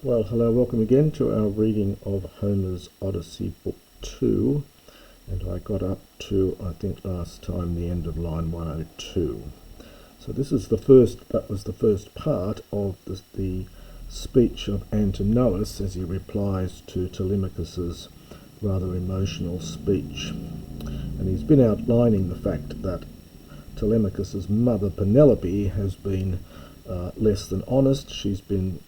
Well, hello, welcome again to our reading of Homer's Odyssey, Book 2. And I got up to, I think last time, the end of line 102. So that was the first part of the speech of Antinous as he replies to Telemachos's rather emotional speech. And he's been outlining the fact that Telemachos's mother, Penelope, has been less than honest. She's been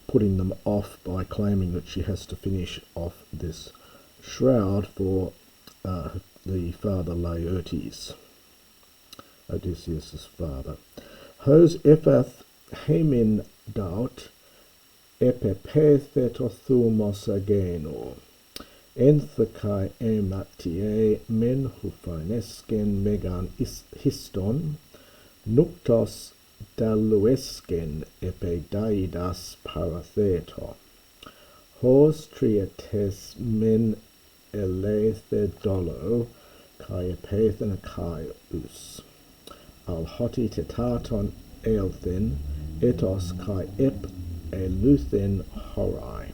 putting them off by claiming that she has to finish off this shroud for the father Laertes, Odysseus' father. Hos ephath hemin daut epipethetos ageno, enthekai ematie men huphinesken megan histon, nuktos daluesken epidaidas paratheto, hos triates men elethodolo kai epathen kai us, al hoti tetaton eilthen etos kai ep eluthen horai.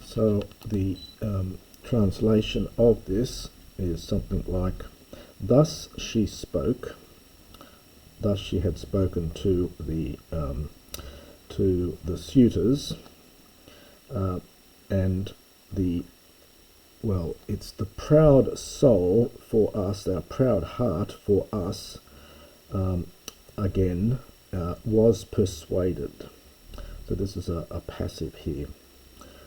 So the translation of this is something like, thus she spoke, thus she had spoken to the suitors, and it's the proud soul for us, our proud heart for us, again, was persuaded. So this is a passive here.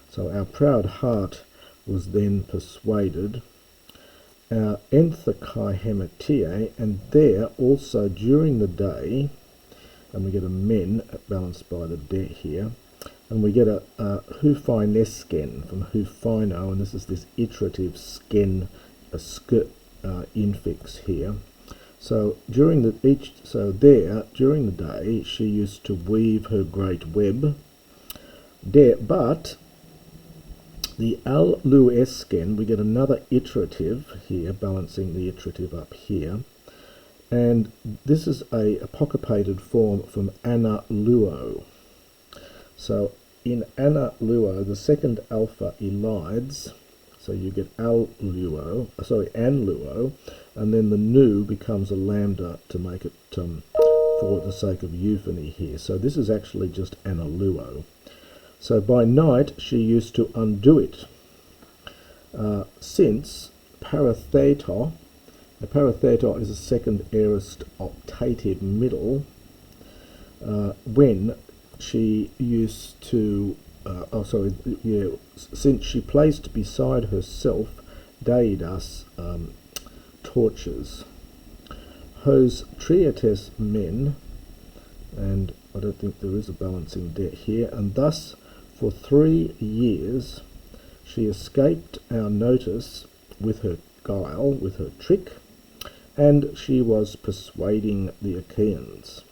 So our proud heart was then persuaded. Enthekai hematie, and there also during the day, and we get a men balanced by the de here, and we get a huphinesken from hufino, and this is this iterative sken, a skirt infix here. So during the during the day she used to weave her great web. But the al-luesken, we get another iterative here, balancing the iterative up here. And this is a apocopated form from analuo. So in analuo, the second alpha elides, so you get anluo, and then the nu becomes a lambda to make it for the sake of euphony here. So this is actually just analuo. So by night she used to undo it, since paratheto, the paratheto is a second aorist octative middle, when she used to, since she placed beside herself deidas torches. Hos triates men, and I don't think there is a balancing debt here, and thus for 3 years she escaped our notice with her guile, with her trick, and she was persuading the Achaeans.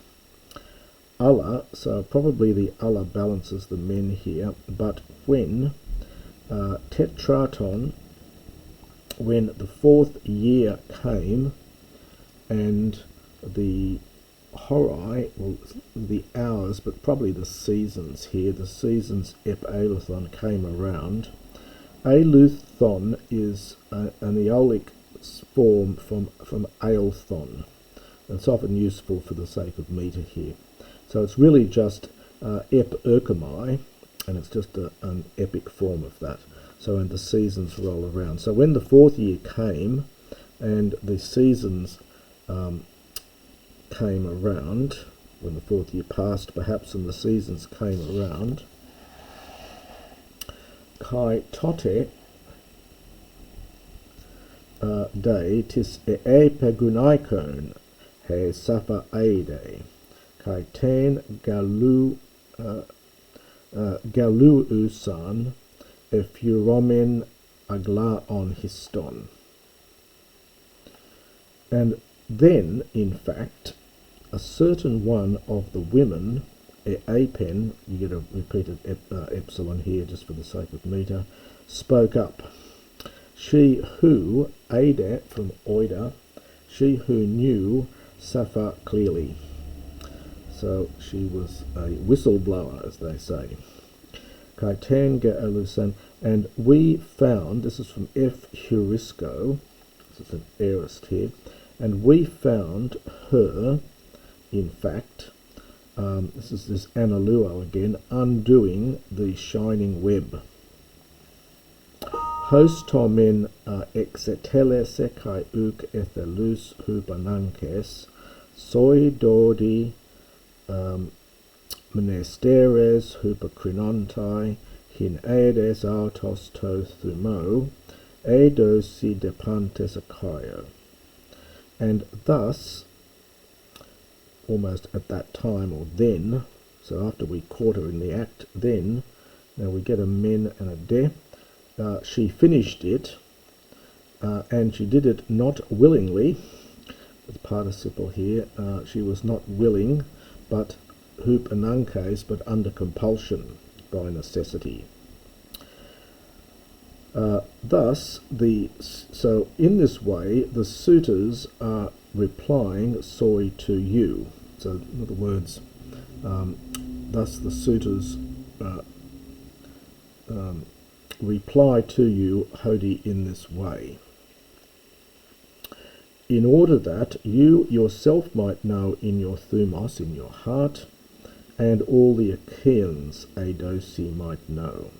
Allah, so probably the Allah balances the men here, but when tetraton, when the 4th year came, and the horai, well, the hours, but probably the seasons here, the seasons ep-aluthon came around. Aluthon is an aeolic form from aelthon. It's often useful for the sake of meter here. So it's really just ep-erchomai, and it's just an epic form of that. So, and the seasons roll around. So when the 4th year came, and the seasons came around, when the 4th year passed perhaps and the seasons came around, kai tote de tis epagunikon he safa aide, kai ten galuusan efuromen agla on histon. And then, in fact, a certain one of the women, apen, you get a repeated epsilon here just for the sake of meter, spoke up. She who, Ada from Oida, she who knew Sappha clearly. So she was a whistleblower, as they say. Kaitan ge alusan, and we found, this is from F. Heurisco, this is an aorist here, and we found her, in fact, this is this analuo again, undoing the shining web. Hos tomen exetelese kai uk ethelus hupanankes, soi dodi menesteres hupakrinontai, hin aedes autos to thumo, eidosi depantes akaio. And thus, almost at that time or then, so after we caught her in the act, then, now we get a men and a de, she finished it, and she did it not willingly, with participle here, she was not willing, but hoop anankes, but under compulsion, by necessity. Thus, so in this way, the suitors are replying soi to you. So, in other words, thus the suitors reply to you, Hodi, in this way, in order that you yourself might know in your thumos, in your heart, and all the Achaeans, Eidosi, might know.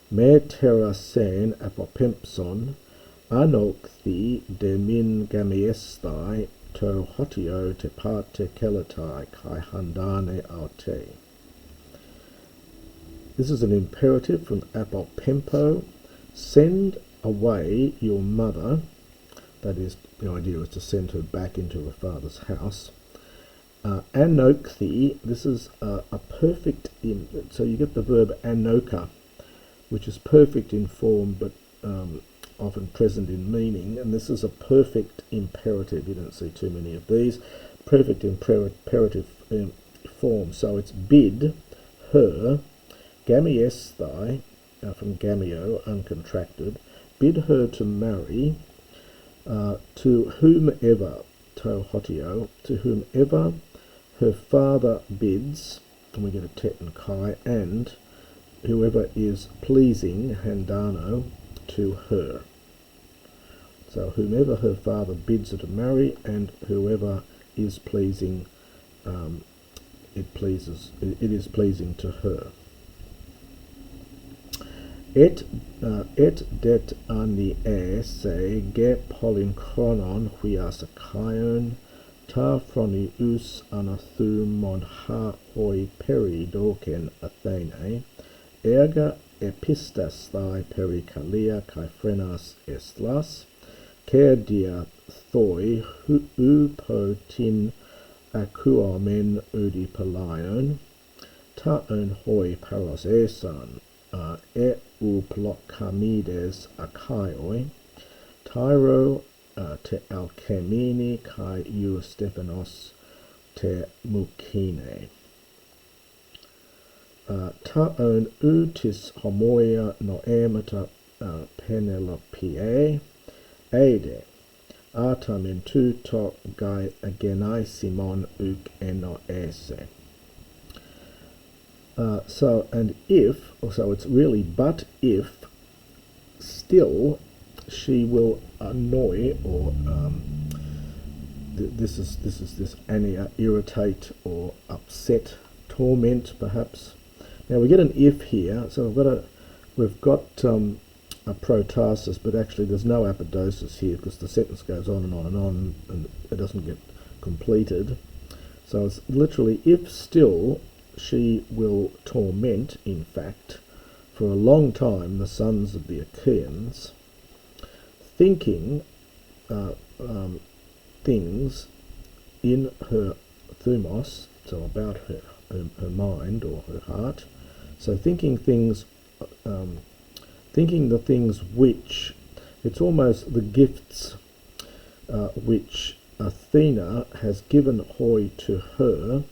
Me terasen apopempson, anokthi demin gamiestai, to hotio te parte kelatai, kai handane aute. This is an imperative from apopempo. Send away your mother, that is, the idea is to send her back into her father's house. Anokthi, this is a perfect, so you get the verb anoka, which is perfect in form but often present in meaning, and this is a perfect imperative. You don't see too many of these. Perfect imperative form, so it's bid her, gamiesthai, from gamio, uncontracted, bid her to marry to whomever, to hotio, to whomever her father bids, and we get a tet and kai, and whoever is pleasing, handano, to her. So whomever her father bids her to marry, and whoever is pleasing, it is pleasing to her. Et det ani se ge polychronon huias akaion, ta phronius anathumon ha hoi peri doken Athene, erga epistas thai perikalia kai phrenas estlas, ker dia thoi upotin akuomen udipalion, ta on hoi paros esan, e uplokamides akaioi, tyro te alkemini kai Stephanos te mukine. Ta on utis homoia noemata Penelope, eide, artamen tuto gai agenai simon uk eno ese. So, and if, so it's really but if, still she will annoy, or this is this irritate or upset, torment perhaps. Now we get an if here, so we've got a protasis, but actually there's no apodosis here because the sentence goes on and on and on, and it doesn't get completed. So it's literally if still she will torment, in fact, for a long time the sons of the Achaeans, thinking things in her thumos, so about her mind or her heart. So thinking things, thinking the things which, it's almost the gifts which Athena has given hoi to her,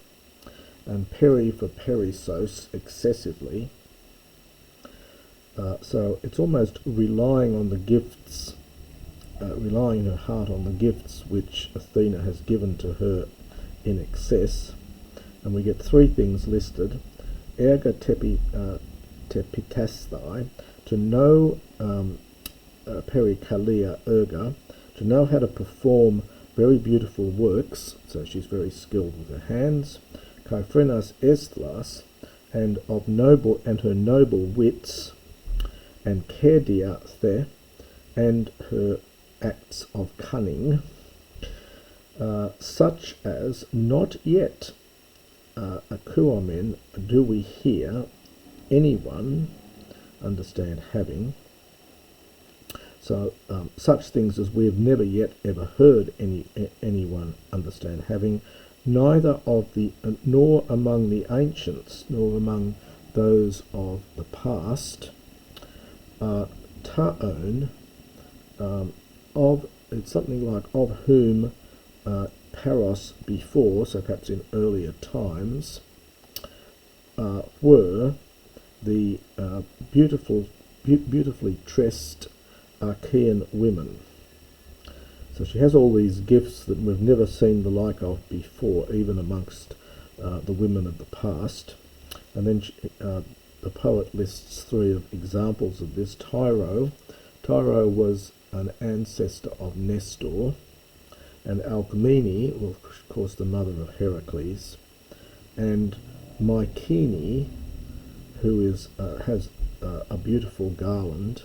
and peri for perisos, excessively. So it's almost relying on the gifts relying her heart on the gifts which Athena has given to her in excess. And we get three things listed: erga tepitasthai, to know, perikalia erga, to know how to perform very beautiful works, so she's very skilled with her hands, kaifrenas estlas, and her noble wits, and kerdia the, and her acts of cunning, such as not yet akuamen do we hear anyone understand having. So such things as we have never yet ever heard anyone understand having, neither of the nor among the ancients, nor among those of the past, ta'on, of, it's something like of whom paros before, so perhaps in earlier times, were the beautifully dressed Archaean women. So she has all these gifts that we've never seen the like of before, even amongst the women of the past. And then the poet lists three examples of this. Tyro was an ancestor of Nestor, and Alcmene, well, of course, the mother of Heracles, and Mycenae, who is has a beautiful garland.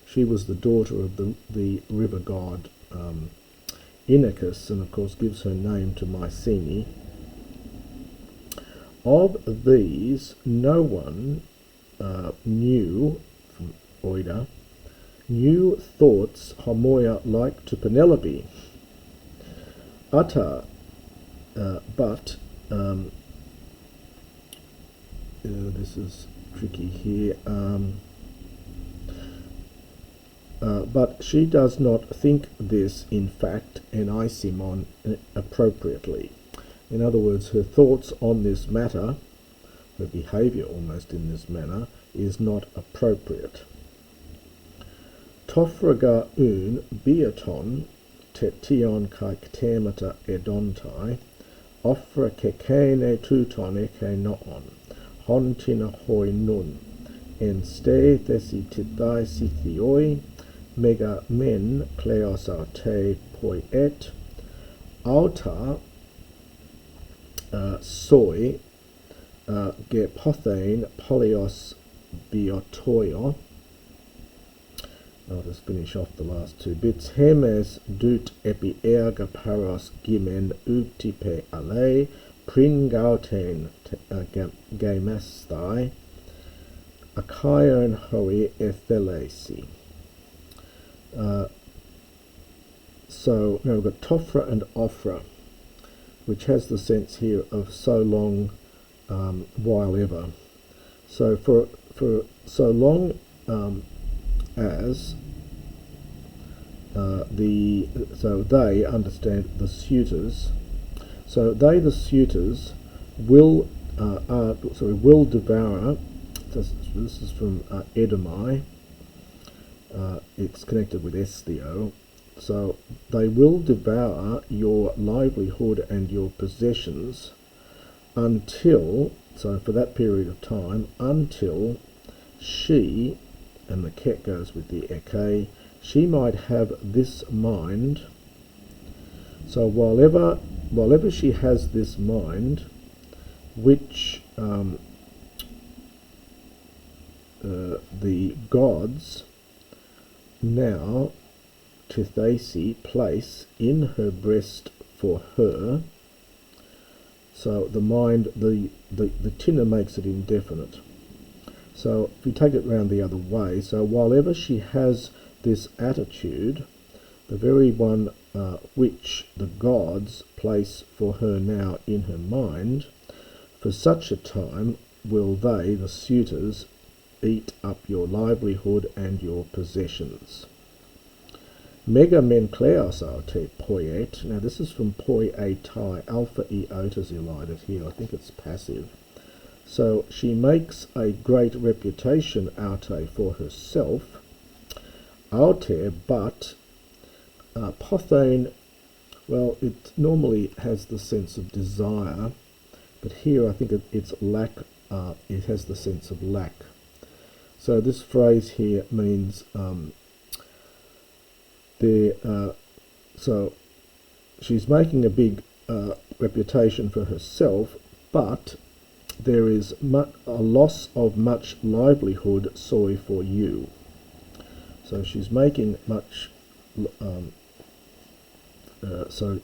She was the daughter of the river god Inachus, and of course gives her name to Mycenae. Of these, no one knew, from Oida, knew thoughts homoia like to Penelope. Utter, but this is tricky here. But she does not think this, in fact, enaisimon appropriately. In other words, her thoughts on this matter, her behaviour almost in this manner, is not appropriate. Tophraga un biaton tetion kai ktemata edontai, offra kekene tuton eke noon, hontina hoi nun, en ste thesi titai sithioi, mega men kleos aute poiet, auta soi gepothein polios biotoio. I'll just finish off the last two bits. Hemes dut epi erga paros gimen utipe ale, pringauten gamasthai, akaion hoi ethelesi. So now we've got Tophra and Ophra, which has the sense here of so long while ever. So for so long as so they understand the suitors. So they, the suitors, will will devour. This is from Edomai. It's connected with Esthio. So they will devour your livelihood and your possessions until, so for that period of time, until she, and the ket goes with the eke, she might have this mind. So whilever she has this mind, which the gods now Tithesi place in her breast for her. So the mind, the tinner makes it indefinite. So if you take it round the other way, so whilever she has this attitude, the very one which the gods place for her now in her mind, for such a time will they, the suitors, eat up your livelihood and your possessions. Mega men kleos aute poiet. Now this is from poietai, alpha iota elided here. I think it's passive. So she makes a great reputation aute for herself. Aute, but Pothone, well, it normally has the sense of desire, but here I think it's lack. It has the sense of lack. So this phrase here means so she's making a big reputation for herself, but there is a loss of much livelihood. Sorry for you. So she's making much. Sorry,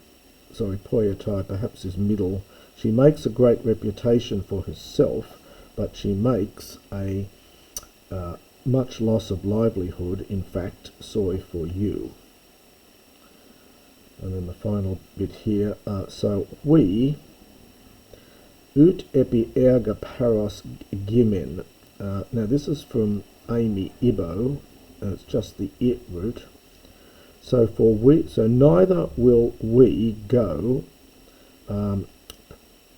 poietai perhaps is middle. She makes a great reputation for herself, but she makes a much loss of livelihood. In fact, sorry for you. And then the final bit here. So we ut epi erga paros gimen. Now this is from Amy Ibo, and it's just the it root. So so neither will we go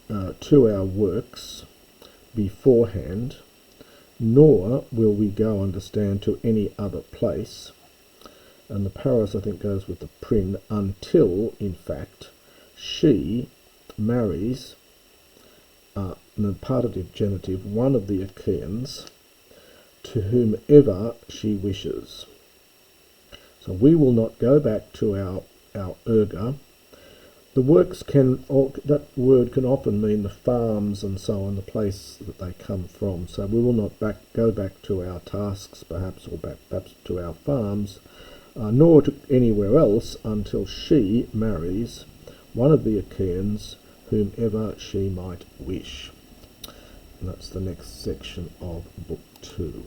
to our works beforehand, nor will we go, understand, to any other place. And the paros, I think, goes with the prin, until, in fact, she marries, in the partitive genitive, one of the Achaeans, to whomever she wishes. So we will not go back to our erga. The works that word can often mean the farms and so on, the place that they come from. So we will not go back to our tasks, perhaps, or perhaps to our farms, nor to anywhere else until she marries one of the Achaeans, whomever she might wish. And that's the next section of Book 2.